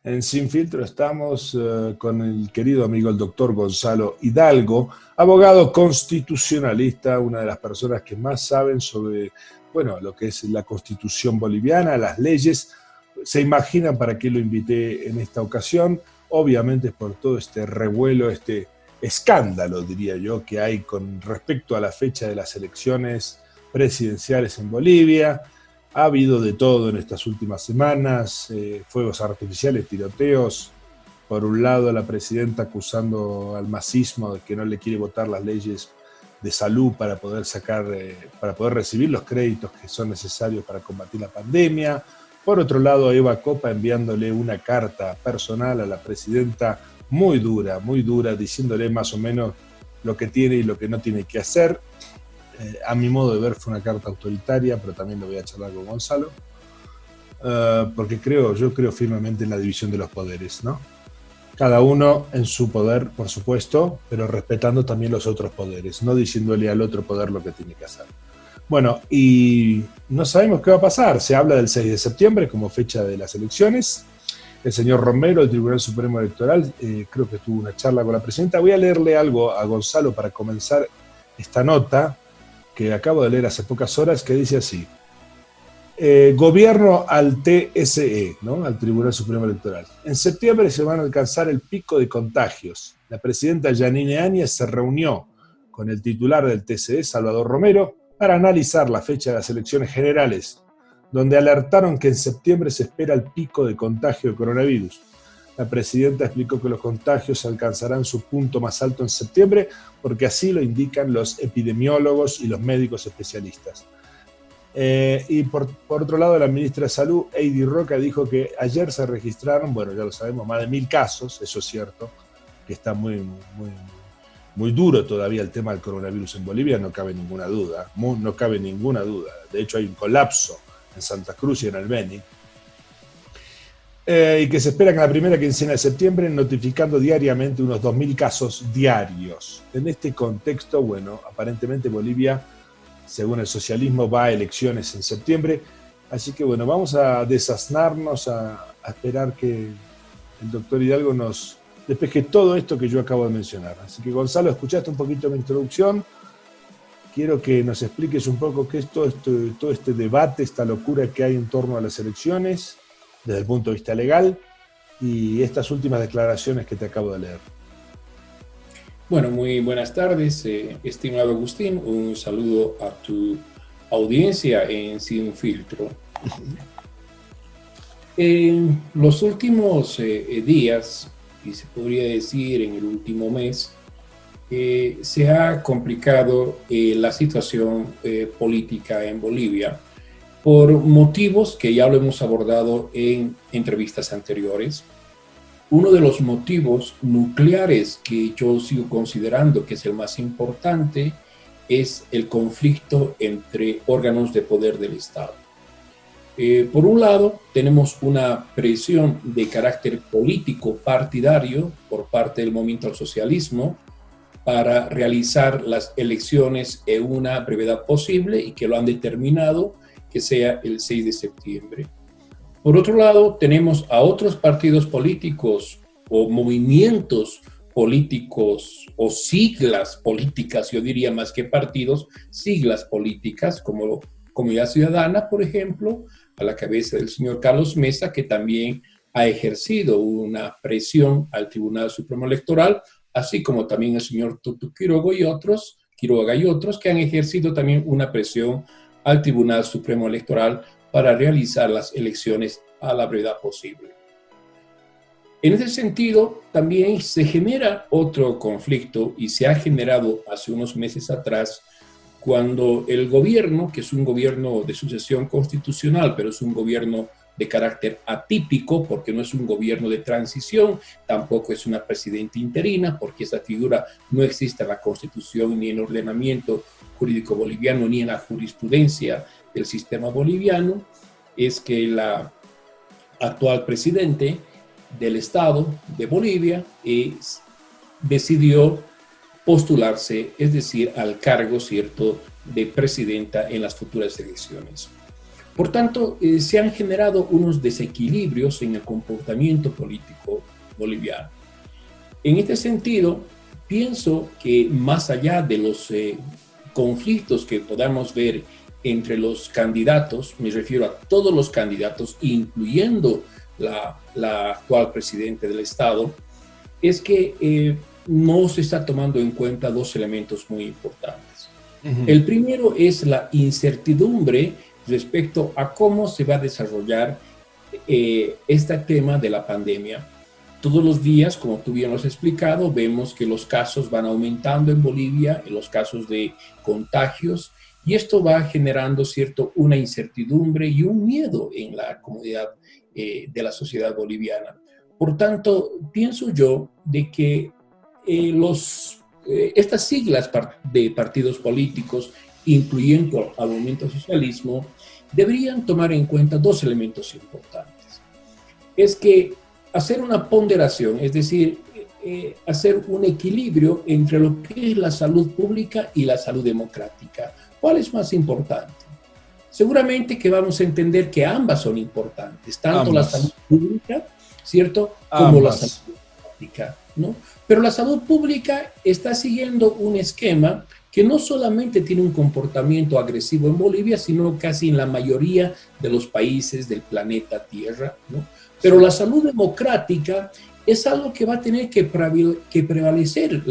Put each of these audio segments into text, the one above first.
En Sin Filtro estamos con el querido amigo el doctor Gonzalo Hidalgo, abogado constitucionalista, una de las personas que más saben sobre, bueno, lo que es la Constitución boliviana, las leyes. Se imaginan para qué lo invité en esta ocasión, obviamente por todo este revuelo, este escándalo, diría yo, que hay con respecto a la fecha de las elecciones presidenciales en Bolivia. Ha habido de todo en estas últimas semanas, fuegos artificiales, tiroteos. Por un lado, la presidenta acusando al masismo de que no le quiere votar las leyes de salud para poder para poder recibir los créditos que son necesarios para combatir la pandemia. Por otro lado, Eva Copa enviándole una carta personal a la presidenta muy dura, diciéndole más o menos lo que tiene y lo que no tiene que hacer. A mi modo de ver fue una carta autoritaria, pero también lo voy a charlar con Gonzalo, porque yo creo firmemente en la división de los poderes, ¿no? Cada uno en su poder, por supuesto, pero respetando también los otros poderes, no diciéndole al otro poder lo que tiene que hacer. Bueno, y no sabemos qué va a pasar. Se habla del 6 de septiembre como fecha de las elecciones. El señor Romero, del Tribunal Supremo Electoral, creo que tuvo una charla con la presidenta. Voy a leerle algo a Gonzalo para comenzar esta nota que acabo de leer hace pocas horas, que dice así: gobierno al TSE, ¿no? Al Tribunal Supremo Electoral. En septiembre se van a alcanzar el pico de contagios. La presidenta Yanine Áñez se reunió con el titular del TSE, Salvador Romero, para analizar la fecha de las elecciones generales, donde alertaron que en septiembre se espera el pico de contagio de coronavirus. La presidenta explicó que los contagios alcanzarán su punto más alto en septiembre porque así lo indican los epidemiólogos y los médicos especialistas. Y por otro lado, la ministra de Salud, Heidi Roca, dijo que ayer se registraron, bueno, ya lo sabemos, más de 1000 casos, eso es cierto, que está muy duro todavía el tema del coronavirus en Bolivia, no cabe ninguna duda, no cabe ninguna duda. De hecho, hay un colapso en Santa Cruz y en el Beni. Y que se espera que en la primera quincena de septiembre, notificando diariamente unos 2000 casos diarios. En este contexto, bueno, aparentemente Bolivia, según el socialismo, va a elecciones en septiembre. Así que bueno, vamos a desasnarnos, a esperar que el doctor Hidalgo nos despeje todo esto que yo acabo de mencionar. Así que Gonzalo, escuchaste un poquito mi introducción. Quiero que nos expliques un poco qué es todo este debate, esta locura que hay en torno a las elecciones, desde el punto de vista legal, y estas últimas declaraciones que te acabo de leer. Bueno, muy buenas tardes, estimado Agustín. Un saludo a tu audiencia en Sin Filtro. En los últimos días, y se podría decir en el último mes, se ha complicado la situación política en Bolivia por motivos que ya lo hemos abordado en entrevistas anteriores. Uno de los motivos nucleares que yo sigo considerando que es el más importante es el conflicto entre órganos de poder del Estado. Por un lado, tenemos una presión de carácter político partidario por parte del movimiento al socialismo para realizar las elecciones en una brevedad posible y que lo han determinado que sea el 6 de septiembre. Por otro lado, tenemos a otros partidos políticos o movimientos políticos o siglas políticas, yo diría más que partidos, siglas políticas como Comunidad Ciudadana, por ejemplo, a la cabeza del señor Carlos Mesa, que también ha ejercido una presión al Tribunal Supremo Electoral, así como también el señor Tutu Quiroga y otros que han ejercido también una presión al Tribunal Supremo Electoral para realizar las elecciones a la brevedad posible. En ese sentido, también se genera otro conflicto y se ha generado hace unos meses atrás cuando el gobierno, que es un gobierno de sucesión constitucional, pero es un gobierno de carácter atípico, porque no es un gobierno de transición, tampoco es una presidenta interina, porque esa figura no existe en la Constitución ni en el ordenamiento jurídico boliviano, ni en la jurisprudencia del sistema boliviano, es que la actual presidente del Estado de Bolivia decidió postularse, es decir, al cargo, ¿cierto?, de presidenta en las futuras elecciones. Por tanto, se han generado unos desequilibrios en el comportamiento político boliviano. En este sentido, pienso que más allá de los conflictos que podamos ver entre los candidatos, me refiero a todos los candidatos, incluyendo la actual presidenta del Estado, es que no se está tomando en cuenta dos elementos muy importantes. El primero es la incertidumbre respecto a cómo se va a desarrollar este tema de la pandemia. Todos los días, como tú bien lo has explicado, vemos que los casos van aumentando en Bolivia, en los casos de contagios, y esto va generando una incertidumbre y un miedo en la comunidad de la sociedad boliviana. Por tanto, pienso yo de que estas siglas de partidos políticos, incluyendo al movimiento socialismo, deberían tomar en cuenta dos elementos importantes. Es que hacer una ponderación, es decir, hacer un equilibrio entre lo que es la salud pública y la salud democrática. ¿Cuál es más importante? Seguramente que vamos a entender que ambas son importantes, tanto la salud pública, ¿cierto?, como la salud democrática, ¿no? Pero la salud pública está siguiendo un esquema que no solamente tiene un comportamiento agresivo en Bolivia, sino casi en la mayoría de los países del planeta Tierra, ¿no? Pero la salud democrática es algo que va a tener que prevalecer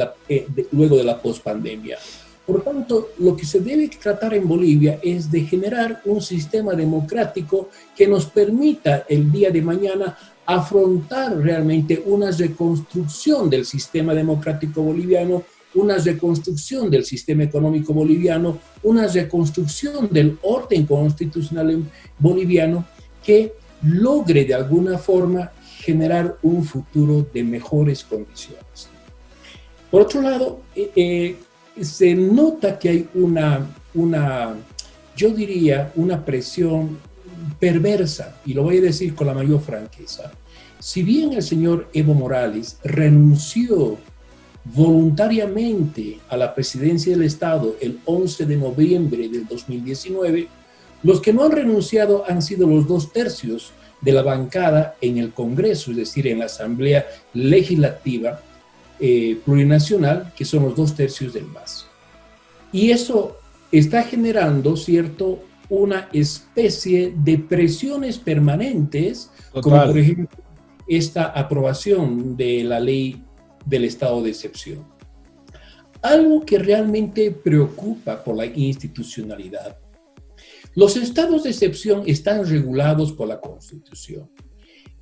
luego de la pospandemia. Por tanto, lo que se debe tratar en Bolivia es de generar un sistema democrático que nos permita el día de mañana afrontar realmente una reconstrucción del sistema democrático boliviano, una reconstrucción del sistema económico boliviano, una reconstrucción del orden constitucional boliviano que logre de alguna forma generar un futuro de mejores condiciones. Por otro lado, se nota que hay yo diría, una presión perversa, y lo voy a decir con la mayor franqueza. Si bien el señor Evo Morales renunció voluntariamente a la presidencia del Estado el 11 de noviembre del 2019, los que no han renunciado han sido los 2/3 de la bancada en el Congreso, es decir, en la Asamblea Legislativa Plurinacional, que son los 2/3 del MAS. Y eso está generando, ¿cierto?, una especie de presiones permanentes, total, como por ejemplo esta aprobación de la ley del estado de excepción. Algo que realmente preocupa por la institucionalidad. Los estados de excepción están regulados por la Constitución.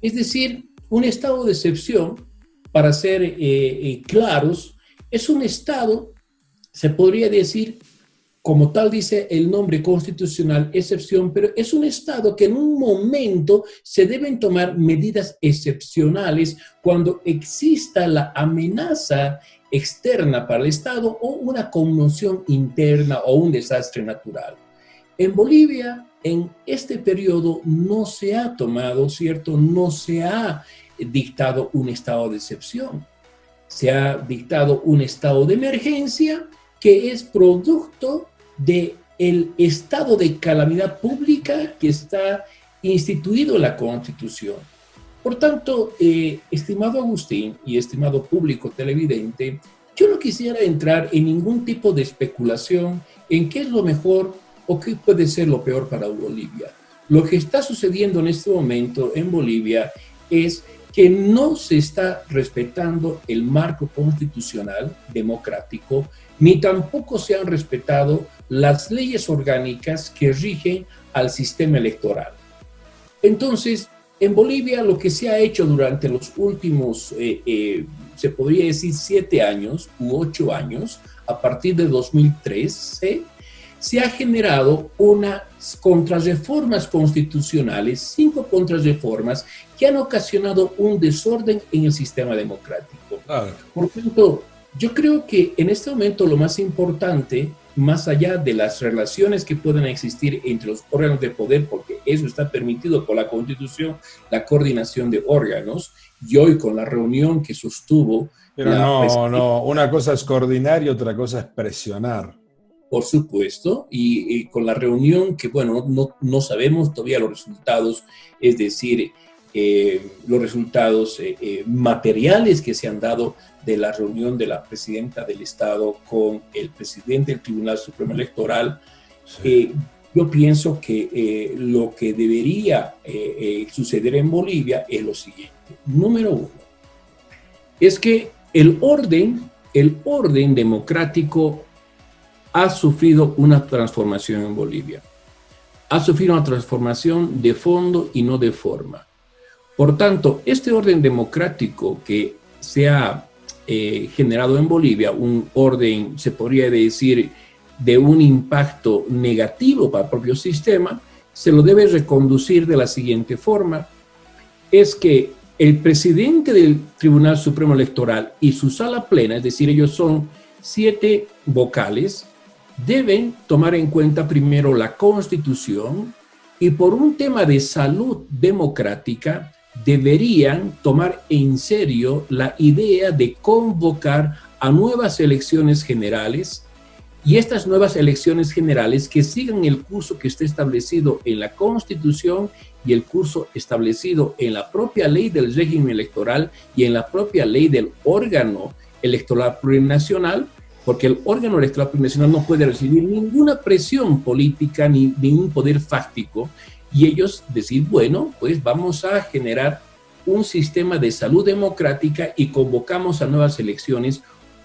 Es decir, un estado de excepción, para ser claros, es un estado, se podría decir, como tal dice el nombre constitucional, excepción, pero es un estado que en un momento se deben tomar medidas excepcionales cuando exista la amenaza externa para el estado o una conmoción interna o un desastre natural. En Bolivia, en este periodo no se ha tomado, ¿cierto? No se ha dictado un estado de excepción. Se ha dictado un estado de emergencia que es producto del estado de calamidad pública que está instituido en la Constitución. Por tanto, estimado Agustín y estimado público televidente, yo no quisiera entrar en ningún tipo de especulación en qué es lo mejor o qué puede ser lo peor para Bolivia. Lo que está sucediendo en este momento en Bolivia es que no se está respetando el marco constitucional democrático, ni tampoco se han respetado las leyes orgánicas que rigen al sistema electoral. Entonces, en Bolivia lo que se ha hecho durante los últimos, se podría decir 7 años u 8 años, a partir de 2013, se ha generado unas contrarreformas constitucionales, 5 contrarreformas que han ocasionado un desorden en el sistema democrático. Por tanto, yo creo que en este momento lo más importante, más allá de las relaciones que pueden existir entre los órganos de poder, porque eso está permitido por la Constitución, la coordinación de órganos, y hoy con la reunión que sostuvo... Pero no, una cosa es coordinar y otra cosa es presionar. Por supuesto, y con la reunión que, bueno, no sabemos todavía los resultados, es decir, los resultados materiales que se han dado de la reunión de la presidenta del Estado con el presidente del Tribunal Supremo Electoral. Sí. Yo pienso que lo que debería suceder en Bolivia es lo siguiente. Número uno, es que el orden democrático ha sufrido una transformación en Bolivia. Ha sufrido una transformación de fondo y no de forma. Por tanto, este orden democrático que se ha generado en Bolivia, un orden, se podría decir, de un impacto negativo para el propio sistema, se lo debe reconducir de la siguiente forma, es que el presidente del Tribunal Supremo Electoral y su sala plena, es decir, ellos son 7 vocales, deben tomar en cuenta primero la Constitución y por un tema de salud democrática deberían tomar en serio la idea de convocar a nuevas elecciones generales y estas nuevas elecciones generales que sigan el curso que está establecido en la Constitución y el curso establecido en la propia ley del régimen electoral y en la propia ley del órgano electoral plurinacional, porque el órgano electoral plurinacional no puede recibir ninguna presión política ni ningún poder fáctico, y ellos decir, bueno, pues vamos a generar un sistema de salud democrática y convocamos a nuevas elecciones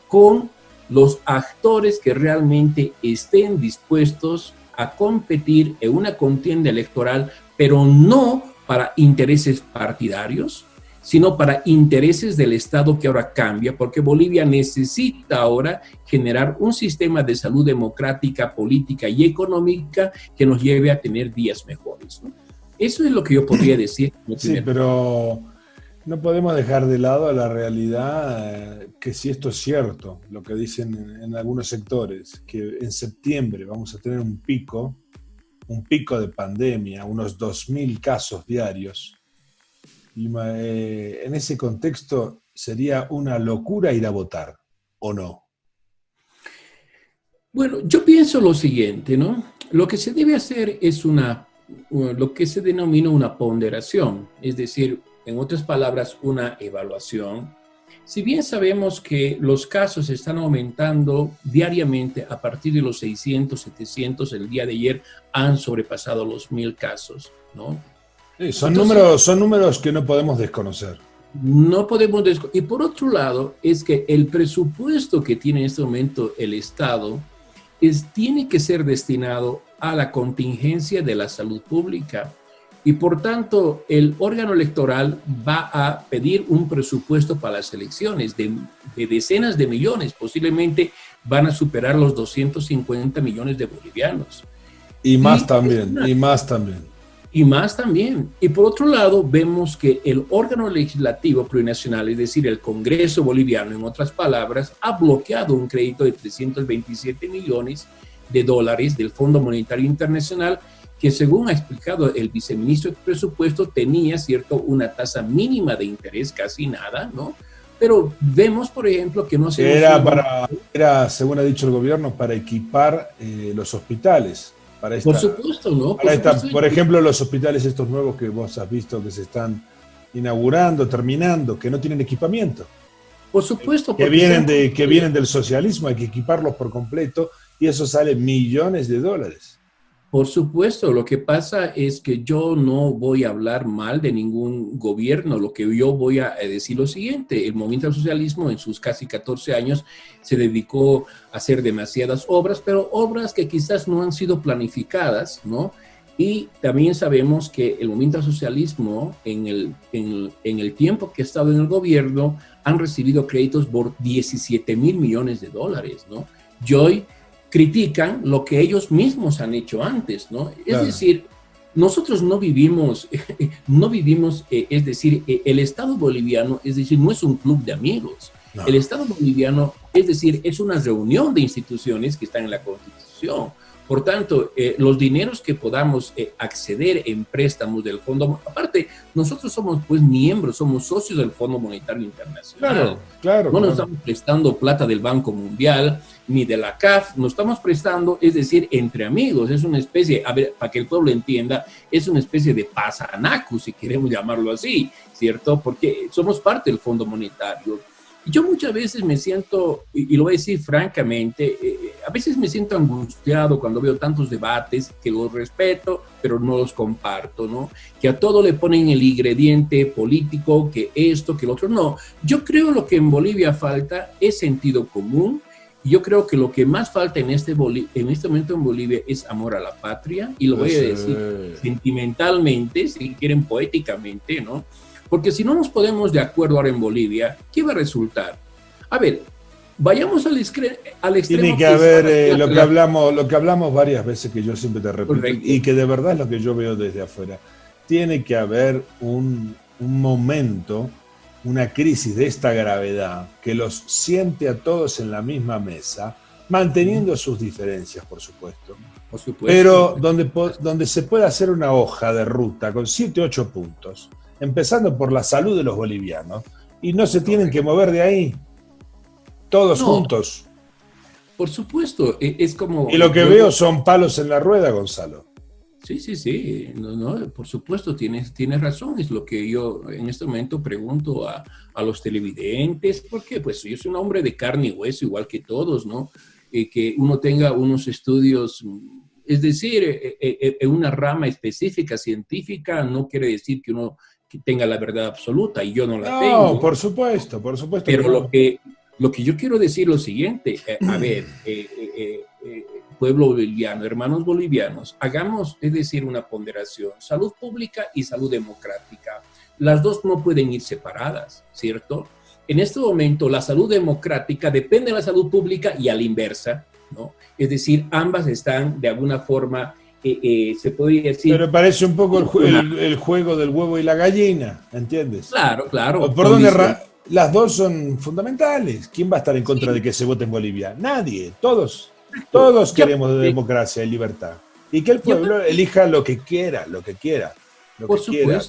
con los actores que realmente estén dispuestos a competir en una contienda electoral, pero no para intereses partidarios, sino para intereses del Estado que ahora cambia, porque Bolivia necesita ahora generar un sistema de salud democrática, política y económica que nos lleve a tener días mejores, ¿no? Eso es lo que yo podría decir. Sí, pero no podemos dejar de lado la realidad que si esto es cierto, lo que dicen en algunos sectores, que en septiembre vamos a tener un pico de pandemia, unos 2.000 casos diarios. Y en ese contexto sería una locura ir a votar, ¿o no? Bueno, yo pienso lo siguiente, ¿no? Lo que se debe hacer es lo que se denomina una ponderación, es decir, en otras palabras, una evaluación. Si bien sabemos que los casos están aumentando diariamente a partir de los 600, 700, el día de ayer han sobrepasado los 1.000 casos, ¿no? Sí, son números que no podemos desconocer. No podemos desconocer. Y por otro lado, es que el presupuesto que tiene en este momento el Estado tiene que ser destinado a la contingencia de la salud pública. Y por tanto, el órgano electoral va a pedir un presupuesto para las elecciones de decenas de millones, posiblemente van a superar los 250 millones de bolivianos. Y más también. Y más también. Y por otro lado, vemos que el órgano legislativo plurinacional, es decir, el Congreso boliviano, en otras palabras, ha bloqueado un crédito de 327 millones de dólares del Fondo Monetario Internacional, que según ha explicado el viceministro de Presupuesto, tenía, ¿cierto?, una tasa mínima de interés, casi nada, ¿no? Pero vemos, por ejemplo, que no se... Era, según ha dicho el gobierno, para equipar los hospitales. Por supuesto, ¿no? Por ejemplo, los hospitales estos nuevos que vos has visto que se están inaugurando, terminando, que no tienen equipamiento. Por supuesto. Que vienen del socialismo, hay que equiparlos por completo y eso sale millones de dólares. Por supuesto, lo que pasa es que yo no voy a hablar mal de ningún gobierno, lo que yo voy a decir lo siguiente: el movimiento del socialismo en sus casi 14 años se dedicó a hacer demasiadas obras, pero obras que quizás no han sido planificadas, ¿no? Y también sabemos que el movimiento del socialismo en el tiempo que ha estado en el gobierno han recibido créditos por 17,000 millones de dólares, ¿no? Y hoy critican lo que ellos mismos han hecho antes, ¿no? Es decir, nosotros no vivimos, es decir, el Estado boliviano, es decir, no es un club de amigos. El Estado boliviano, es decir, es una reunión de instituciones que están en la Constitución. Por tanto, los dineros que podamos acceder en préstamos del fondo, aparte, nosotros somos pues miembros, somos socios del Fondo Monetario Internacional. Claro, claro. No nos estamos prestando plata del Banco Mundial ni de la CAF, nos estamos prestando, es decir, entre amigos. Es una especie, a ver, para que el pueblo entienda, es una especie de pasanacu, si queremos llamarlo así, ¿cierto? Porque somos parte del Fondo Monetario. Yo muchas veces me siento, y lo voy a decir francamente, a veces me siento angustiado cuando veo tantos debates que los respeto, pero no los comparto, ¿no? Que a todo le ponen el ingrediente político, que esto, que lo otro. No, yo creo lo que en Bolivia falta es sentido común. Yo creo que lo que más falta en este momento en Bolivia es amor a la patria, y lo voy a decir sentimentalmente, si quieren poéticamente, ¿no? Porque si no nos ponemos de acuerdo ahora en Bolivia, ¿qué va a resultar? A ver, vayamos al extremo. Tiene que haber lo que hablamos varias veces, que yo siempre te repito, correcto, y que de verdad es lo que yo veo desde afuera. Tiene que haber un momento, una crisis de esta gravedad, que los siente a todos en la misma mesa, manteniendo sus diferencias, por supuesto. Pero donde se pueda hacer una hoja de ruta con 7, 8 puntos, empezando por la salud de los bolivianos, y no se tienen que mover de ahí, todos juntos. Por supuesto, es como... Y lo que veo son palos en la rueda, Gonzalo. Sí, no, por supuesto, tienes razón, es lo que yo en este momento pregunto a los televidentes, porque pues yo soy un hombre de carne y hueso, igual que todos, ¿no? Que uno tenga unos estudios... Es decir, en una rama específica científica no quiere decir que uno tenga la verdad absoluta, y yo no la tengo. No, por supuesto. Pero lo que yo quiero decir es lo siguiente, a ver, pueblo boliviano, hermanos bolivianos, hagamos, es decir, una ponderación, salud pública y salud democrática. Las dos no pueden ir separadas, ¿cierto? En este momento, la salud democrática depende de la salud pública y a la inversa, ¿no? Es decir, ambas están de alguna forma, se podría decir... Pero parece un poco el juego del huevo y la gallina, ¿entiendes? Claro. ¿Por dónde las dos son fundamentales? ¿Quién va a estar en contra de que se vote en Bolivia? Nadie, todos queremos democracia y libertad. Y que el pueblo elija lo que quiera,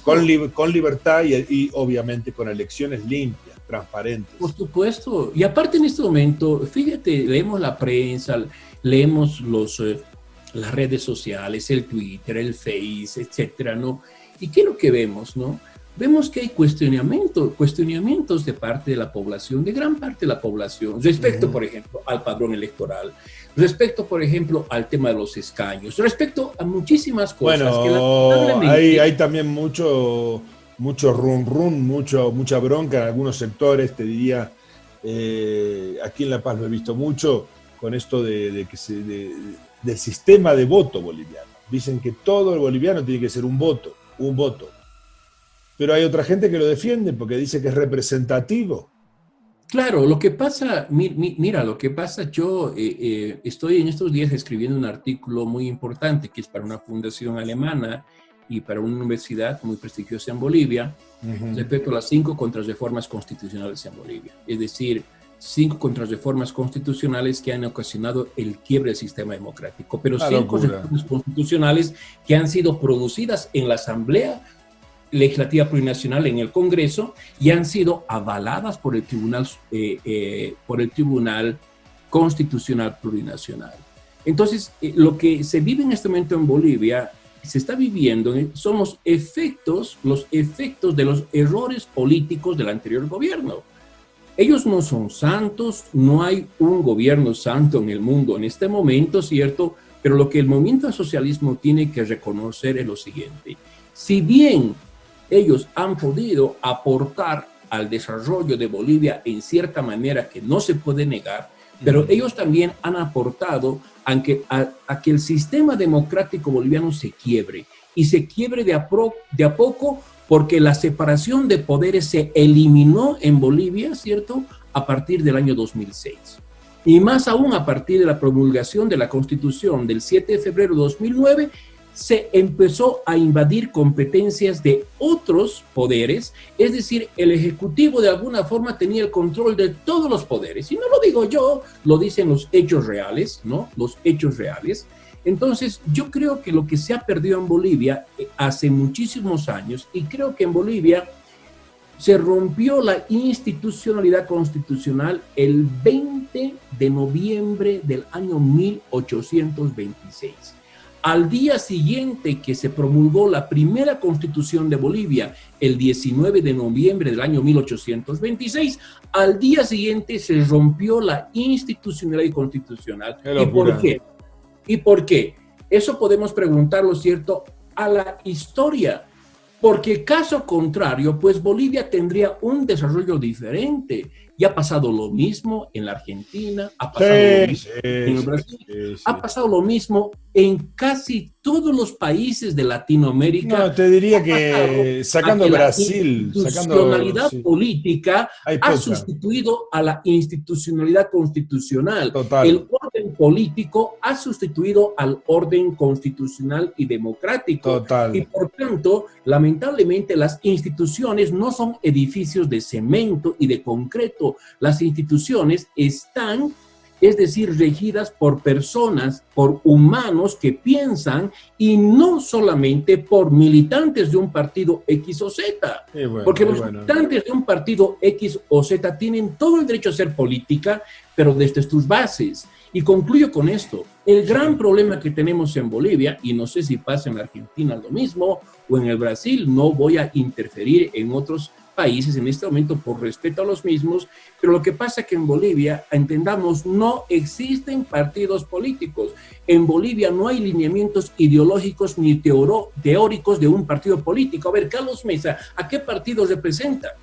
con libertad y obviamente con elecciones limpias, transparentes. Por supuesto. Y aparte en este momento, fíjate, leemos la prensa, leemos las redes sociales, el Twitter, el Face, etcétera, ¿no? ¿Y qué es lo que vemos, no? Vemos que hay cuestionamientos de parte de la población, de gran parte de la población, respecto, por ejemplo, al padrón electoral, respecto, por ejemplo, al tema de los escaños, respecto a muchísimas cosas. Bueno, hay también mucho mucha bronca en algunos sectores, te diría, aquí en La Paz lo he visto mucho, con esto del sistema de voto boliviano. Dicen que todo el boliviano tiene que ser un voto. Pero hay otra gente que lo defiende porque dice que es representativo. Claro, lo que pasa, mira, yo estoy en estos días escribiendo un artículo muy importante que es para una fundación alemana y para una universidad muy prestigiosa en Bolivia, respecto a las 5 contrarreformas constitucionales en Bolivia. Es decir, 5 contrarreformas constitucionales que han ocasionado el quiebre del sistema democrático, pero 5 reformas constitucionales que han sido producidas en la Asamblea Legislativa Plurinacional, en el Congreso, y han sido avaladas por el Tribunal Constitucional Plurinacional. Entonces, lo que se vive en este momento en Bolivia, se está viviendo, son los efectos de los errores políticos del anterior gobierno. Ellos no son santos, no hay un gobierno santo en el mundo en este momento, ¿cierto? Pero lo que el movimiento al socialismo tiene que reconocer es lo siguiente. Si bien ellos han podido aportar al desarrollo de Bolivia en cierta manera que no se puede negar, pero ellos también han aportado a que el sistema democrático boliviano se quiebre, y se quiebre de a poco, porque la separación de poderes se eliminó en Bolivia, ¿cierto?, a partir del año 2006. Y más aún a partir de la promulgación de la Constitución del 7 de febrero de 2009, se empezó a invadir competencias de otros poderes, es decir, el Ejecutivo de alguna forma tenía el control de todos los poderes, y no lo digo yo, lo dicen los hechos reales, ¿no? Los hechos reales. Entonces, yo creo que lo que se ha perdido en Bolivia hace muchísimos años, y creo que en Bolivia se rompió la institucionalidad constitucional el 20 de noviembre del año 1826. Al día siguiente que se promulgó la primera constitución de Bolivia, el 19 de noviembre del año 1826, al día siguiente se rompió la institucionalidad constitucional. ¿Y por qué? ¿Y por qué? Eso podemos preguntarlo, ¿cierto?, a la historia. Porque caso contrario, pues Bolivia tendría un desarrollo diferente. Y ha pasado lo mismo en la Argentina, ha pasado lo mismo en el Brasil, ha pasado lo mismo en casi todos los países de Latinoamérica. No, te diría que sacando Brasil, la institucionalidad política ha sustituido a la institucionalidad constitucional. Total. El orden político ha sustituido al orden constitucional y democrático. Total. Y por tanto, lamentablemente, las instituciones no son edificios de cemento y de concreto. Las instituciones están, es decir, regidas por personas, por humanos que piensan, y no solamente por militantes de un partido X o Z. Porque los militantes de un partido X o Z tienen todo el derecho a hacer política, pero desde tus bases. Y concluyo con esto. El gran problema que tenemos en Bolivia, y no sé si pasa en la Argentina lo mismo, o en el Brasil, no voy a interferir en otros países en este momento por respeto a los mismos, pero lo que pasa es que en Bolivia, entendamos, no existen partidos políticos. En Bolivia no hay lineamientos ideológicos ni teóricos de un partido político. A ver, Carlos Mesa, ¿a qué partido representa?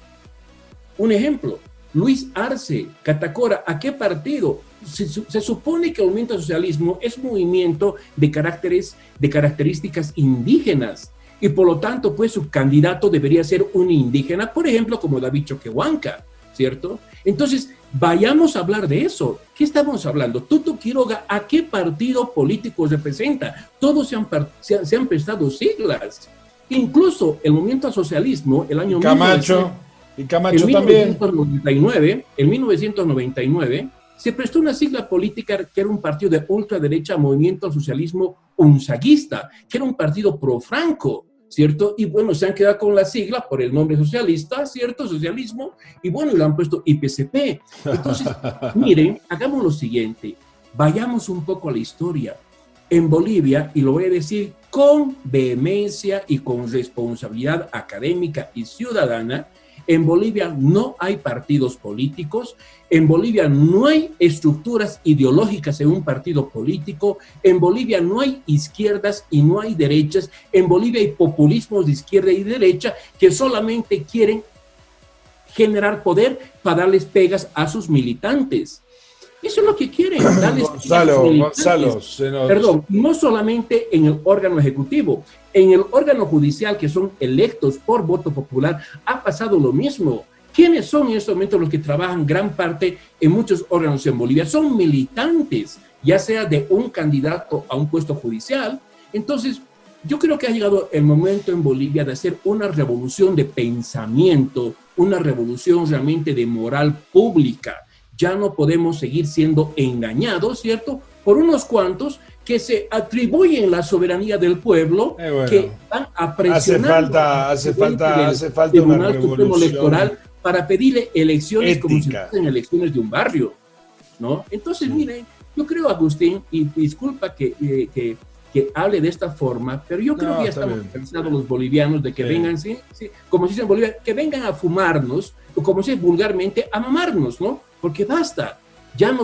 Un ejemplo, Luis Arce, Catacora, ¿a qué partido? Se supone que el movimiento socialismo es un movimiento de características indígenas, y por lo tanto, pues su candidato debería ser un indígena, por ejemplo, como David Choquehuanca, ¿cierto? Entonces, vayamos a hablar de eso. ¿Qué estamos hablando? Tuto Quiroga, ¿a qué partido político representa? Todos se han prestado siglas. Incluso el movimiento al socialismo, el año Camacho también. En 1999, se prestó una sigla política que era un partido de ultraderecha, Movimiento al Socialismo Unzaguista, que era un partido pro-Franco, ¿cierto? Y bueno, se han quedado con la sigla por el nombre socialista, ¿cierto? Socialismo, y bueno, le han puesto IPCP. Entonces, miren, hagamos lo siguiente, vayamos un poco a la historia. En Bolivia, y lo voy a decir con vehemencia y con responsabilidad académica y ciudadana, en Bolivia no hay partidos políticos, en Bolivia no hay estructuras ideológicas en un partido político, en Bolivia no hay izquierdas y no hay derechas, en Bolivia hay populismos de izquierda y derecha que solamente quieren generar poder para darles pegas a sus militantes. Eso es lo que quieren, darles Gonzalo, perdón, no solamente en el órgano ejecutivo, en el órgano judicial, que son electos por voto popular, ha pasado lo mismo. ¿Quiénes son en estos momentos los que trabajan gran parte en muchos órganos en Bolivia? Son militantes, ya sea de un candidato a un puesto judicial. Entonces, yo creo que ha llegado el momento en Bolivia de hacer una revolución de pensamiento, una revolución realmente de moral pública. Ya no podemos seguir siendo engañados, ¿cierto?, por unos cuantos que se atribuyen la soberanía del pueblo, que van a presionar hace falta una revolución electoral para pedirle elecciones ética, como si fuesen elecciones de un barrio, ¿no? Entonces, miren, yo creo, Agustín, y disculpa que hable de esta forma, pero yo creo que ya estamos cansados los bolivianos de que vengan, como se dice en Bolivia, que vengan a fumarnos, o como se dice vulgarmente, a mamarnos, ¿no? Porque basta, ya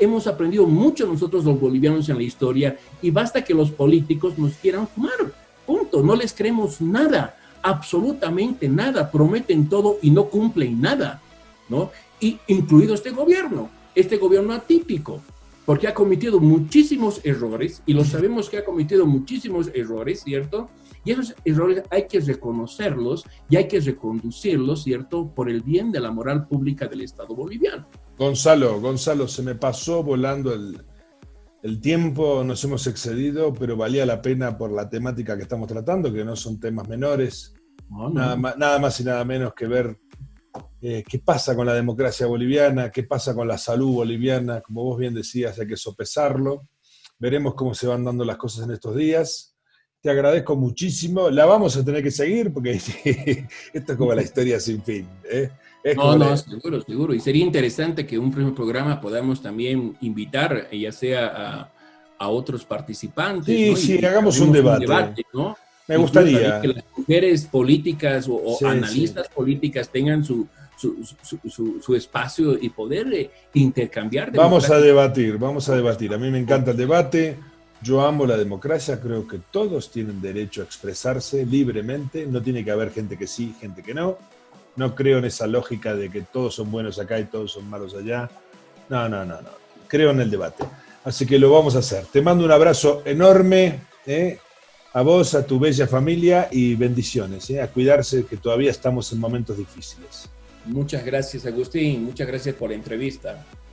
hemos aprendido mucho nosotros los bolivianos en la historia, y basta que los políticos nos quieran fumar, punto, no les creemos nada, absolutamente nada, prometen todo y no cumplen nada, ¿no? Y incluido este gobierno atípico, porque ha cometido muchísimos errores, y lo sabemos que ha cometido muchísimos errores, ¿cierto? Y esos errores hay que reconocerlos y hay que reconducirlos, ¿cierto?, por el bien de la moral pública del Estado boliviano. Gonzalo, se me pasó volando el tiempo, nos hemos excedido, pero valía la pena por la temática que estamos tratando, que no son temas menores. No. Nada más y nada menos que ver qué pasa con la democracia boliviana, qué pasa con la salud boliviana. Como vos bien decías, hay que sopesarlo. Veremos cómo se van dando las cosas en estos días. Te agradezco muchísimo. La vamos a tener que seguir porque esto es como la historia sin fin, ¿eh? Es No, como no, la... seguro, seguro. Y sería interesante que un próximo programa podamos también invitar, ya sea a otros participantes, Sí, ¿no? sí, Y hagamos un hagamos un debate. debate, ¿no? Me Incluso también que gustaría. las mujeres políticas o Sí, sí. analistas políticas tengan su espacio y poder intercambiar Vamos a democráticamente. debatir, vamos a debatir. A mí me encanta el debate. Yo amo la democracia, creo que todos tienen derecho a expresarse libremente. No tiene que haber gente que sí, gente que no. No creo en esa lógica de que todos son buenos acá y todos son malos allá. No, no, no, no. Creo en el debate. Así que lo vamos a hacer. Te mando un abrazo enorme, a vos, a tu bella familia y bendiciones. A cuidarse, que todavía estamos en momentos difíciles. Muchas gracias, Agustín. Muchas gracias por la entrevista.